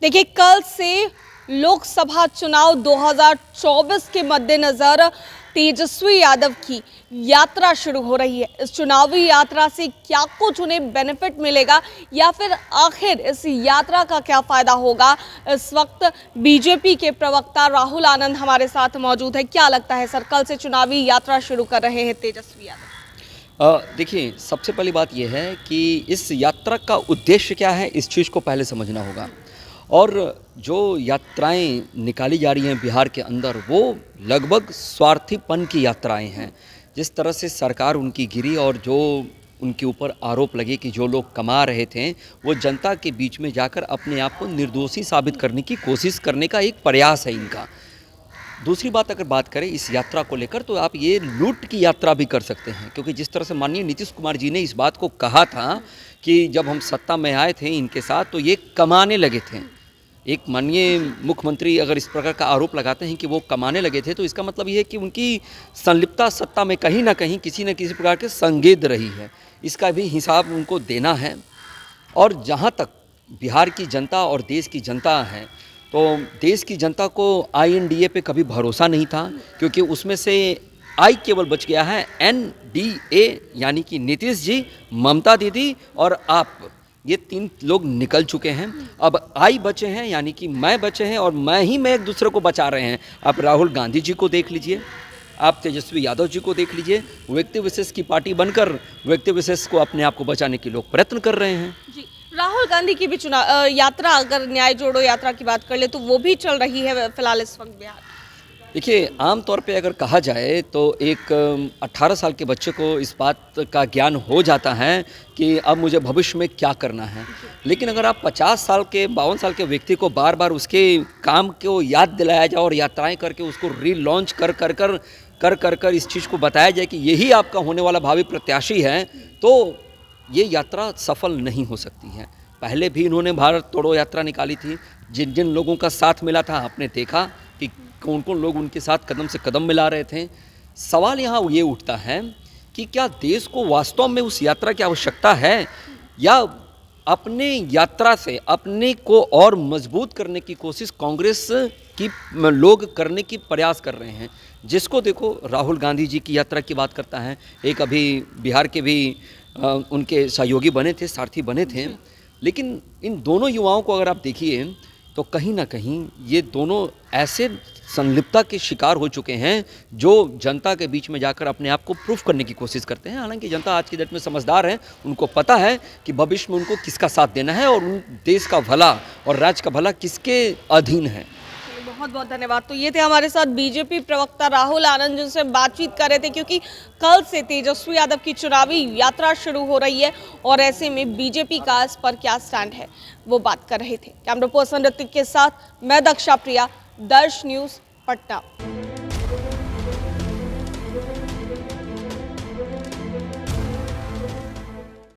देखिए, कल से लोकसभा चुनाव 2024 के मद्देनजर तेजस्वी यादव की यात्रा शुरू हो रही है। इस चुनावी यात्रा से क्या कुछ उन्हें बेनिफिट मिलेगा या फिर आखिर इस यात्रा का क्या फायदा होगा, इस वक्त बीजेपी के प्रवक्ता राहुल आनंद हमारे साथ मौजूद है। क्या लगता है सर, कल से चुनावी यात्रा शुरू कर रहे हैं तेजस्वी यादव? देखिए, सबसे पहली बात यह है कि इस यात्रा का उद्देश्य क्या है, इस चीज़ को पहले समझना होगा। और जो यात्राएं निकाली जा रही हैं बिहार के अंदर, वो लगभग स्वार्थीपन की यात्राएं हैं। जिस तरह से सरकार उनकी गिरी और जो उनके ऊपर आरोप लगे कि जो लोग कमा रहे थे वो जनता के बीच में जाकर अपने आप को निर्दोषी साबित करने की कोशिश करने का एक प्रयास है इनका। दूसरी बात, अगर बात करें इस यात्रा को लेकर, तो आप ये लूट की यात्रा भी कर सकते हैं, क्योंकि जिस तरह से माननीय नीतीश कुमार जी ने इस बात को कहा था कि जब हम सत्ता में आए थे इनके साथ तो ये कमाने लगे थे। एक माननीय मुख्यमंत्री अगर इस प्रकार का आरोप लगाते हैं कि वो कमाने लगे थे, तो इसका मतलब ये है कि उनकी संलिप्तता सत्ता में कहीं ना कहीं किसी न किसी प्रकार के संगेद रही है। इसका भी हिसाब उनको देना है। और जहाँ तक बिहार की जनता और देश की जनता है, तो देश की जनता को INDA पे कभी भरोसा नहीं था, क्योंकि उसमें से आई केवल बच गया है NDA, यानी कि नीतीश जी, ममता दीदी और आप। ये 3 लोग निकल चुके हैं। अब आई बचे हैं, यानी कि मैं बचे हैं, और मैं एक दूसरे को बचा रहे हैं। आप राहुल गांधी जी को देख लीजिए, आप तेजस्वी यादव जी को देख लीजिए। व्यक्ति विशेष की पार्टी बनकर व्यक्ति विशेष को अपने आप को बचाने के लोग प्रयत्न कर रहे हैं। जी, राहुल गांधी की भी चुनाव यात्रा, अगर न्याय जोड़ो यात्रा की बात कर ले तो वो भी चल रही है फिलहाल इस वक्त बिहार। देखिए, आमतौर पे अगर कहा जाए तो एक 18 साल के बच्चे को इस बात का ज्ञान हो जाता है कि अब मुझे भविष्य में क्या करना है। लेकिन अगर आप 50 साल के 52 साल के व्यक्ति को बार बार उसके काम को याद दिलाया जाए और यात्राएं करके उसको रीलॉन्च कर इस चीज़ को बताया जाए कि यही आपका होने वाला भावी प्रत्याशी है, तो ये यात्रा सफल नहीं हो सकती है। पहले भी इन्होंने भारत तोड़ो यात्रा निकाली थी। जिन जिन लोगों का साथ मिला था, आपने देखा कि कौन कौन लोग उनके साथ कदम से कदम मिला रहे थे। सवाल यहाँ ये उठता है कि क्या देश को वास्तव में उस यात्रा की आवश्यकता है, या अपने यात्रा से अपने को और मजबूत करने की कोशिश कांग्रेस की लोग करने की प्रयास कर रहे हैं। जिसको देखो, राहुल गांधी जी की यात्रा की बात करता है, एक अभी बिहार के भी उनके सहयोगी बने थे, सारथी बने थे। लेकिन इन दोनों युवाओं को अगर आप देखिए तो कहीं ना कहीं ये दोनों ऐसे संलिप्तता के शिकार हो चुके हैं जो जनता के बीच में जाकर अपने आप को प्रूफ करने की कोशिश करते हैं। हालांकि जनता आज की डेट में समझदार है, उनको पता है कि भविष्य में उनको किसका साथ देना है और उन देश का भला और राज्य का भला किसके अधीन है। बहुत बहुत धन्यवाद। तो ये थे हमारे साथ बीजेपी प्रवक्ता राहुल आनंद, जिनसे बातचीत कर रहे थे, क्योंकि कल से तेजस्वी यादव की चुनावी यात्रा शुरू हो रही है और ऐसे में बीजेपी का इस पर क्या स्टैंड है वो बात कर रहे थे। कैमरा पर्सन ऋतिक के साथ मैं दक्षा प्रिया, दर्श न्यूज़, पटना।